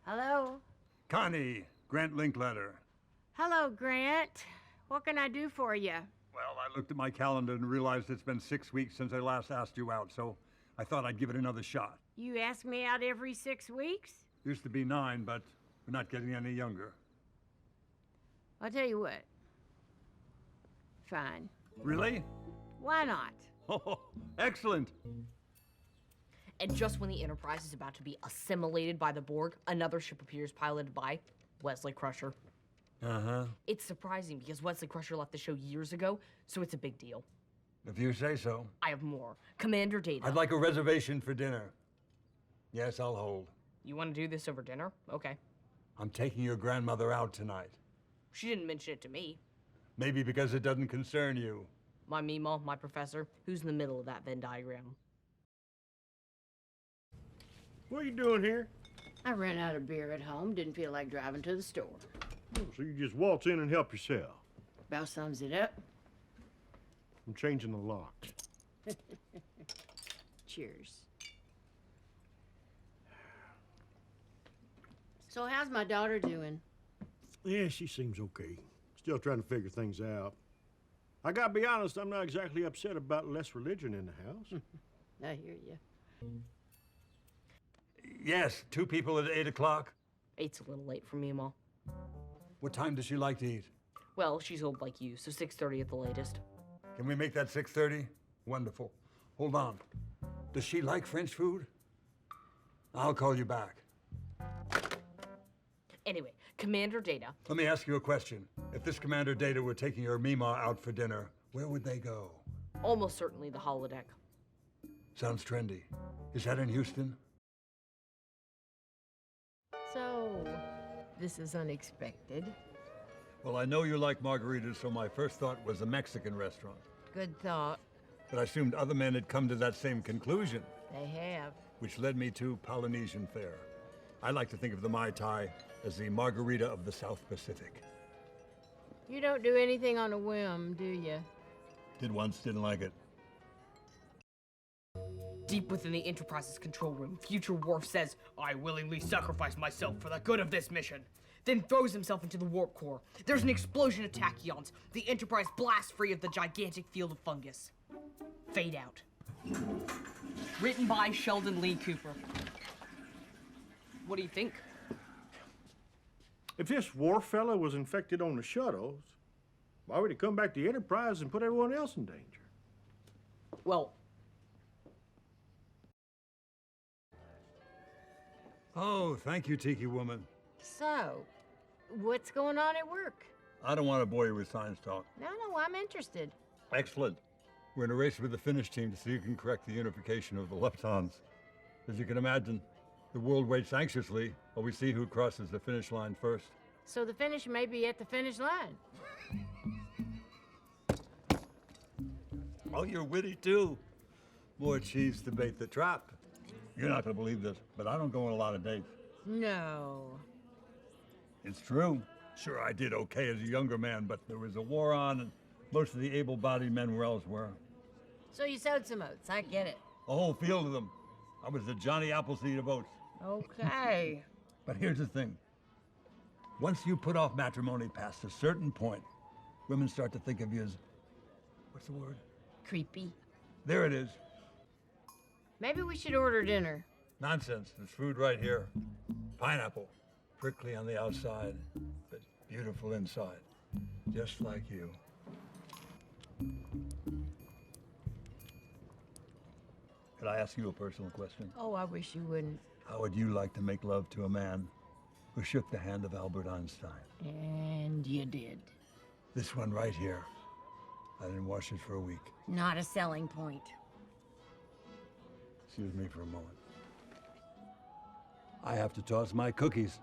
Hello? Connie, Grant Linkletter. Hello, Grant. What can I do for you? Well, I looked at my calendar and realized it's been 6 weeks since I last asked you out, so I thought I'd give it another shot. You ask me out every 6 weeks? Used to be 9, but we're not getting any younger. I'll tell you what. Fine. Really? Why not? Oh, excellent. And just when the Enterprise is about to be assimilated by the Borg, another ship appears piloted by Wesley Crusher. Uh-huh. It's surprising because Wesley Crusher left the show years ago, so it's a big deal. If you say so. I have more. Commander Data. I'd like a reservation for dinner. Yes, I'll hold. You want to do this over dinner? Okay. I'm taking your grandmother out tonight. She didn't mention it to me. Maybe because it doesn't concern you. My Meemaw, my professor, who's in the middle of that Venn diagram. What are you doing here? I ran out of beer at home, didn't feel like driving to the store. Oh, so you just waltz in and help yourself. About sums it up. I'm changing the lock. Cheers. So how's my daughter doing? Yeah, she seems okay. Still trying to figure things out. I gotta be honest, I'm not exactly upset about less religion in the house. I hear you. Yes, 2 people at 8 o'clock. 8's a little late for Meemaw. What time does she like to eat? Well, she's old like you, so 6:30 at the latest. Can we make that 6:30? Wonderful. Hold on. Does she like French food? I'll call you back. Anyway, Commander Data. Let me ask you a question. If this Commander Data were taking your Meemaw out for dinner, where would they go? Almost certainly the holodeck. Sounds trendy. Is that in Houston? So, this is unexpected. Well, I know you like margaritas, so my first thought was a Mexican restaurant. Good thought. But I assumed other men had come to that same conclusion, They have. which led me to Polynesian fare. I like to think of the Mai Tai as the margarita of the South Pacific. You don't do anything on a whim, do you? Did once, didn't like it. Deep within the Enterprise's control room, Future Worf says, "I willingly sacrifice myself for the good of this mission," then throws himself into the warp core. There's an explosion of tachyons. The Enterprise blasts free of the gigantic field of fungus. Fade out. Written by Sheldon Lee Cooper. What do you think? If this Worf fella was infected on the shuttles, why would he come back to Enterprise and put everyone else in danger? Well, Oh, thank you, Tiki Woman. So, what's going on at work? I don't want to bore you with science talk. No, I'm interested. Excellent. We're in a race with the Finnish team to see who can correct the unification of the leptons. As you can imagine, the world waits anxiously while we see who crosses the finish line first. So the finish may be at the finish line. Oh, you're witty too. More cheese to bait the trap. You're not gonna believe this, but I don't go on a lot of dates. No. It's true. Sure, I did okay as a younger man, but there was a war on, and most of the able-bodied men were elsewhere. So you sowed some oats, I get it. A whole field of them. I was the Johnny Appleseed of oats. Okay. But here's the thing. Once you put off matrimony past a certain point, women start to think of you as, what's the word? Creepy. There it is. Maybe we should order dinner. Nonsense. There's food right here. Pineapple. Prickly on the outside, but beautiful inside. Just like you. Could I ask you a personal question? Oh, I wish you wouldn't. How would you like to make love to a man who shook the hand of Albert Einstein? And you did. This one right here. I didn't wash it for a week. Not a selling point. Excuse me for a moment. I have to toss my cookies.